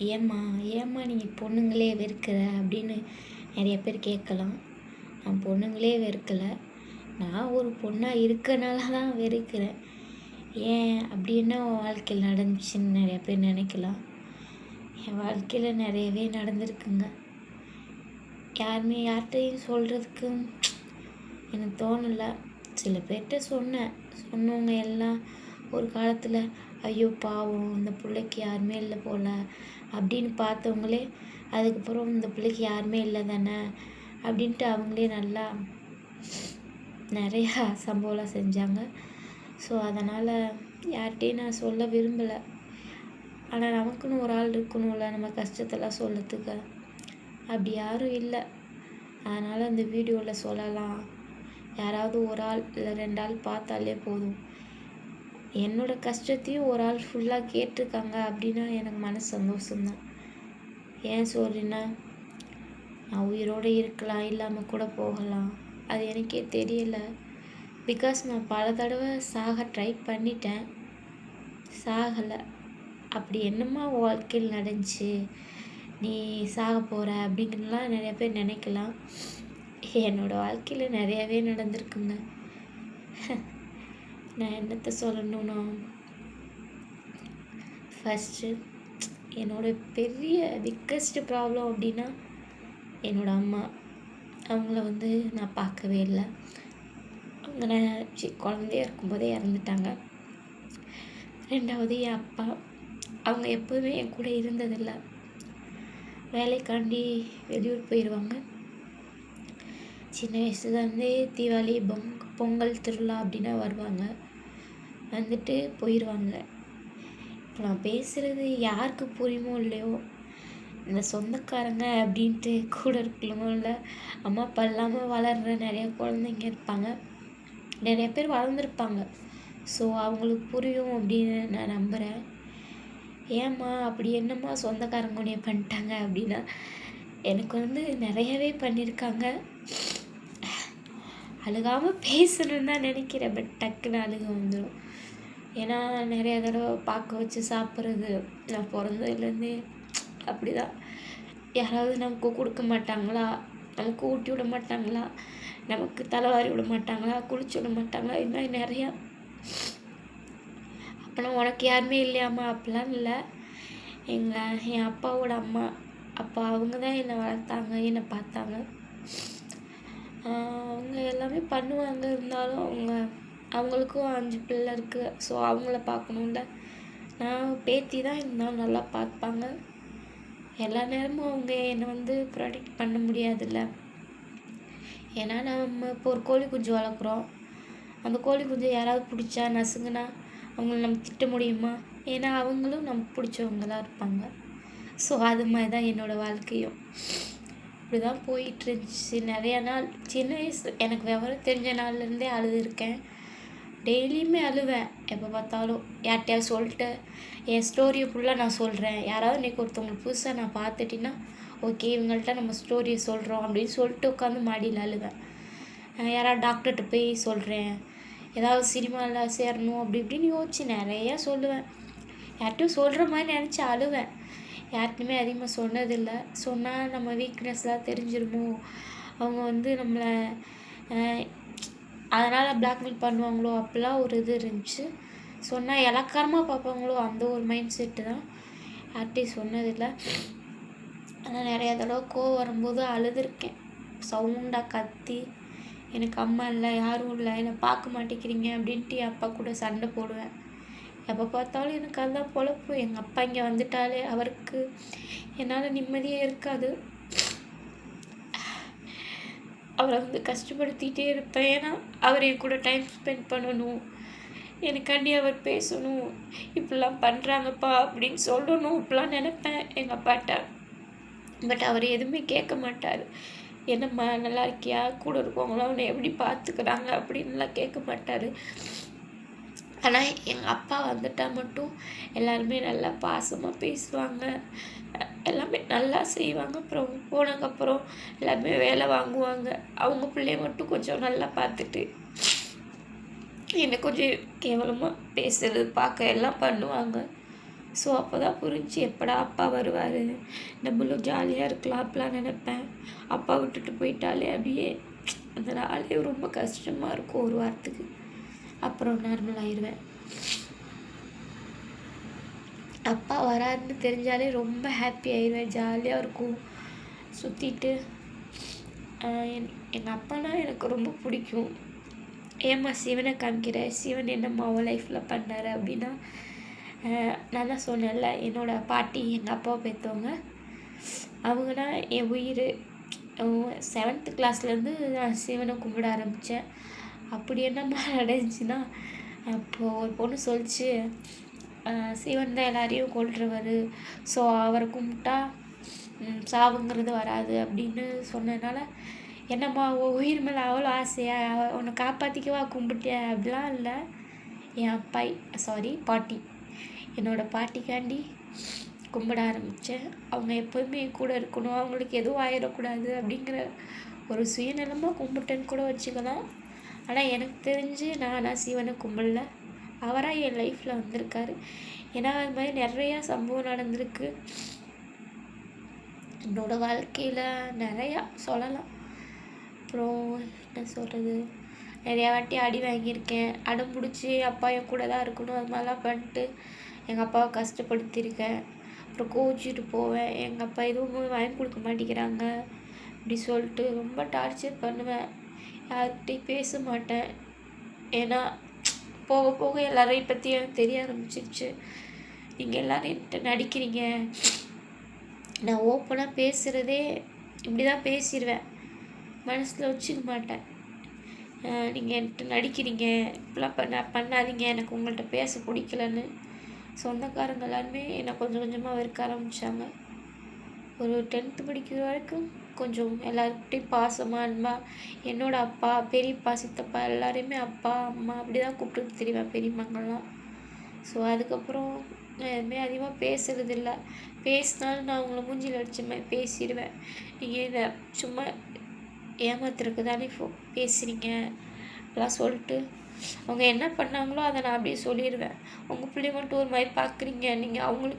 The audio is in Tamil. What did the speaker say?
ஏம்மா ஏம்மா நீ பொண்ணுங்களே வெறுக்கிற அப்படின்னு நிறைய பேர் கேட்கலாம். நான் பொண்ணுங்களே வெறுக்கலை, நான் ஒரு பொண்ணாக இருக்கனால தான் வெறுக்கிறேன். ஏன் அப்படி என்ன உன் வாழ்க்கையில் நடந்துச்சுன்னு நிறைய பேர் நினைக்கலாம். என் வாழ்க்கையில் நிறையவே நடந்திருக்குங்க. யாருமே யார்கிட்டையும் சொல்கிறதுக்கு எனக்கு தோணலை. சில பேர்கிட்ட சொன்னவங்க எல்லாம் ஒரு காலத்தில் ஐயோ பாவம் இந்த பிள்ளைக்கு யாருமே இல்லை போல் அப்படின்னு பார்த்தவங்களே அதுக்கப்புறம் இந்த பிள்ளைக்கு யாருமே இல்லை தானே அப்படின்ட்டு அவங்களே நல்லா நிறையா சம்பவம்லாம் செஞ்சாங்க. ஸோ அதனால் யார்கிட்டையும் நான் சொல்ல விரும்பலை. ஆனால் நமக்குன்னு ஒரு ஆள் இருக்கணும்ல நம்ம கஷ்டத்தெல்லாம் சொல்லத்துக்கு. அப்படி யாரும் இல்லை. அதனால் அந்த வீடியோவில் சொல்லலாம். யாராவது ஒரு ஆள் இல்லை 2 ஆள் பார்த்தாலே போதும். என்னோடய கஷ்டத்தையும் ஒரு ஆள் ஃபுல்லாக கேட்டிருக்காங்க அப்படின்னா எனக்கு மனசு சந்தோஷம்தான். ஏன் சொல்லினா நான் உயிரோடு இருக்கலாம், இல்லாமல் கூட போகலாம். அது எனக்கே தெரியலை. பிகாஸ் நான் பல தடவை சாக ட்ரை பண்ணிட்டேன், சாகலை. அப்படி என்னம்மா வாழ்க்கையில் நடந்துச்சு, நீ சாக போகிற அப்படிங்கிறலாம் நிறைய பேர் நினைக்கலாம். என்னோடய வாழ்க்கையில் நிறையாவே நடந்திருக்குங்க. நான் என்னத்தை சொல்லணும்னா, ஃபஸ்ட்டு என்னோடய பெரிய பிக்கஸ்ட் ப்ராப்ளம் அப்படின்னா என்னோடய அம்மா. அவங்கள நான் பார்க்கவே இல்லை. அவங்க நான் குழந்தையா இருக்கும்போதே இறந்துட்டாங்க. 2வது என் அப்பா. அவங்க எப்போதுமே என் கூட இருந்ததில்லை. வேலைக்காண்டி வெளியூர் போயிடுவாங்க. சின்ன வயசுலேருந்தே தீபாவளி பொங்கல் திருவிழா அப்படின்னா வருவாங்க, வந்துட்டு போயிடுவாங்க. இப்போ நான் பேசுகிறது யாருக்கு புரியுமோ இல்லையோ, இந்த சொந்தக்காரங்க அப்படின்ட்டு கூட இருக்கலமோ இல்லை, அம்மா அப்பா இல்லாமல் வளர்கிற நிறைய குழந்தைங்க இருப்பாங்க, நிறைய பேர் வளர்ந்துருப்பாங்க. ஸோ அவங்களுக்கு புரியும் அப்படின்னு நான் நம்புகிறேன். ஏம்மா அப்படி என்னம்மா சொந்தக்காரங்க உன்னைய பண்ணிட்டாங்க அப்படின்னா, எனக்கு நிறையவே பண்ணியிருக்காங்க. அழுகாமல் பேசணுன்னு தான் நினைக்கிறேன், பட் டக்குன்னு அழுக வந்துடும். ஏன்னா நிறைய தடவை பார்க்க வச்சு சாப்பிட்றது, நான் பிறந்ததுலேருந்தே அப்படி தான். யாராவது நமக்கு கொடுக்க மாட்டாங்களா, நமக்கு ஊட்டி விட மாட்டாங்களா, நமக்கு தலைவாரி விட மாட்டாங்களா, குளிச்சு விட மாட்டாங்களா, இது மாதிரி நிறையா. அப்போலாம் உனக்கு யாருமே இல்லையாம்மா அப்படிலாம் இல்லை. என் அப்பாவோட அம்மா அப்பா அவங்க தான் என்னை வளர்த்தாங்க, என்னை பார்த்தாங்க. அவங்க எல்லாமே பண்ணுவாங்க. இருந்தாலும் அவங்களுக்கும் 5 பிள்ளை இருக்குது. ஸோ அவங்கள பார்க்கணும்ல. நான் பேத்தி தான் இருந்தாலும் நல்லா பார்ப்பாங்க. எல்லா நேரமும் அவங்க என்னை ப்ரொடெக்ட் பண்ண முடியாதுல்ல. ஏன்னா நம்ம இப்போ ஒரு கோழி குஞ்சு வளர்க்குறோம். அந்த கோழி குஞ்சு யாராவது பிடிச்சா நசுங்குனா அவங்கள நம்ம திட்ட முடியுமா? ஏன்னா அவங்களும் நமக்கு பிடிச்சவங்களாக இருப்பாங்க. ஸோ அது மாதிரி தான் என்னோடய வாழ்க்கையும் இப்படி தான் போயிட்டுருந்துச்சு நிறையா நாள். சின்ன வயசு எனக்கு விவரம் தெரிஞ்ச நாள்லேருந்தே அழுதுருக்கேன். டெய்லியுமே அழுவேன். எப்போ பார்த்தாலும் யார்கிட்டையாவது சொல்லிட்டு என் ஸ்டோரியை ஃபுல்லாக நான் சொல்கிறேன். யாராவது இன்றைக்கி ஒருத்தவங்களுக்கு புதுசாக நான் பார்த்துட்டின்னா ஓகே இவங்கள்ட்ட நம்ம ஸ்டோரியை சொல்கிறோம் அப்படின்னு சொல்லிட்டு உட்காந்து மாடியில் அழுவேன். யாராவது டாக்டர்கிட்ட போய் சொல்கிறேன், ஏதாவது சினிமாவில் சேரணும் அப்படி இப்படின்னு யோசிச்சு நிறையா சொல்லுவேன். யார்கிட்டையும் சொல்கிற மாதிரி நினச்சி அழுவேன். யார்கிட்டையுமே அதிகமாக சொன்னதில்லை. சொன்னால் நம்ம வீக்னஸ்லாம் தெரிஞ்சிருமோ, அவங்க நம்மளை அதனால் பிளாக்மெயில் பண்ணுவாங்களோ அப்படிலாம் ஒரு இது இருந்துச்சு. சொன்னால் இலக்காரமாக பார்ப்பாங்களோ அந்த ஒரு மைண்ட் செட்டு தான். யார்கிட்டையும் சொன்னதில்லை. ஆனால் நிறையா தடவை கோவம் வரும்போது அழுதுருக்கேன். சவுண்டாக கத்தி எனக்கு அம்மா இல்லை, யாரும் இல்லை, என்னை பார்க்க மாட்டேங்கிறீங்க அப்படின்ட்டு என் அப்பா கூட சண்டை போடுவேன். எப்போ பார்த்தாலும் எனக்கு அதுதான் பொழப்பு. எங்கள் அப்பா இங்கே வந்துட்டாலே அவருக்கு என்னால் நிம்மதியே இருக்காது. அவரை கஷ்டப்படுத்திகிட்டே இருப்பேன். ஏன்னா அவர் என் கூட டைம் ஸ்பெண்ட் பண்ணணும், எனக்காண்டி அவர் பேசணும், இப்படிலாம் பண்ணுறாங்கப்பா அப்படின்னு சொல்லணும் இப்படிலாம் நினைப்பேன் எங்கள் அப்பாட்ட. பட் அவர் எதுவுமே கேட்க மாட்டார். என்னம்மா நல்லா இருக்கியா, கூட இருக்கவங்களாம் அவனை எப்படி பார்த்துக்கிறாங்க அப்படின்லாம் கேட்க மாட்டார். ஆனால் எங்கள் அப்பா வந்துட்டால் மட்டும் எல்லாருமே நல்லா பாசமாக பேசுவாங்க, எல்லாமே நல்லா செய்வாங்க. அப்புறம் போனதுக்கப்புறம் எல்லாருமே வேலை வாங்குவாங்க. அவங்க பிள்ளைய மட்டும் கொஞ்சம் நல்லா பார்த்துட்டு என்னை கொஞ்சம் கேவலமாக பேசுறது பார்க்க எல்லாம் பண்ணுவாங்க. ஸோ அப்போ தான் புரிஞ்சு எப்படா அப்பா வருவார், நம்மளும் ஜாலியாக இருக்கலாம் அப்படிலாம் நினப்பேன். அப்பா விட்டுட்டு போயிட்டாலே அப்படியே அந்த நாளே ரொம்ப கஷ்டமாக இருக்கும் ஒரு வாரத்துக்கு. அப்புறம் நார்மல் ஆயிடுவேன். அப்பா வராருன்னு தெரிஞ்சாலே ரொம்ப ஹாப்பி ஆயிடுவேன், ஜாலியாக இருக்கும். சுற்றிட்டு எங்கள் அப்பானா எனக்கு ரொம்ப பிடிக்கும். ஏம்மா சிவனை காமிக்கிற, சிவன் என்னம்மா அவன் லைஃப்பில் பண்ணார் அப்படின்னா, நான் தான் சொன்னேன்ல, என்னோடய பாட்டி எங்கள் அப்பாவை பெற்றவங்க. அவங்க தான் என் உயிர். 7th கிளாஸ்லேருந்து நான் சிவனை கும்பிட ஆரம்பித்தேன். அப்படி என்னம்மா நடந்துச்சுன்னா, அப்போது ஒரு பொண்ணு சொல்லிச்சு, சிவன் தான் எல்லாரையும் கொல்றவர், ஸோ அவரை கும்பிட்டா சாவுங்கிறது வராது அப்படின்னு சொன்னதுனால, என்னம்மா உயிர் மேலே அவ்வளோ ஆசையா, உன்னை காப்பாற்றிக்கவா கும்பிட்டேன் அப்படிலாம் இல்லை. என் பாட்டி, என்னோடய பாட்டிக்காண்டி கும்பிட ஆரம்பித்தேன். அவங்க எப்போதுமே என் கூட இருக்கணும், அவங்களுக்கு எதுவும் ஆயிடக்கூடாது அப்படிங்கிற ஒரு சுயநலமாக கும்பிட்டேன்னு கூட வச்சுக்கலாம். ஆனால் எனக்கு தெரிஞ்சு நான் சிவனை கும்பிடல, அவராக என் லைஃப்பில் வந்திருக்காரு. ஏன்னா அது மாதிரி நிறையா சம்பவம் நடந்திருக்கு என்னோடய வாழ்க்கையில், நிறையா சொல்லலாம். அப்புறம் என்ன சொல்கிறது, நிறையா வாட்டி அடி வாங்கியிருக்கேன். அடம் பிடிச்சி அப்பா என் கூட தான் இருக்கணும் அது மாதிரிலாம் பண்ணிட்டு எங்கள் அப்பாவை கஷ்டப்படுத்தியிருக்கேன். அப்புறம் கோச்சிட்டு போவேன், எங்கள் அப்பா எதுவும் வாங்கி கொடுக்க மாட்டேங்கிறாங்க அப்படி சொல்லிட்டு ரொம்ப டார்ச்சர் பண்ணுவேன். யார்கிட்டையும் பேச மாட்டேன். ஏன்னா போக போக எல்லாரையும் பற்றி எனக்கு தெரிய ஆரம்பிச்சிருச்சு. நீங்கள் எல்லோரும் என்கிட்ட நடிக்கிறீங்க. நான் ஓப்பனாக பேசுகிறதே இப்படி தான் பேசிடுவேன், மனசில் வச்சுக்க மாட்டேன். நீங்கள் என்கிட்ட நடிக்கிறீங்க, இப்படிலாம் பண்ணாதீங்க, எனக்கு உங்கள்கிட்ட பேச பிடிக்கலன்னு சொந்தக்காரங்க எல்லாருமே என்னை கொஞ்சம் கொஞ்சமாக வெறுக்க ஆரம்பித்தாங்க. ஒரு 10th படிக்கிற வரைக்கும் கொஞ்சம் எல்லாருக்கிட்டையும் பாசமாக அன்பாக என்னோடய அப்பா, பெரியப்பா, சித்தப்பா எல்லாரையுமே அப்பா, அம்மா அப்படி தான் கூப்பிட்டு திரிவேன், பெரியம்மாங்கெல்லாம். ஸோ அதுக்கப்புறம் நான் எதுவுமே அதிகமாக பேசுகிறதில்ல. பேசினாலும் நான் அவங்கள மூஞ்சியில் அடித்த மாதிரி பேசிடுவேன். நீங்கள் இதை சும்மா ஏமாத்துறதுக்கு தானே பேசுகிறீங்க அப்படிலாம் சொல்லிட்டு, அவங்க என்ன பண்ணாங்களோ அதை நான் அப்படியே சொல்லிடுவேன். உங்கள் பிள்ளைய மட்டும் ஒரு மாதிரி பார்க்குறீங்க, நீங்கள் அவங்களுக்கு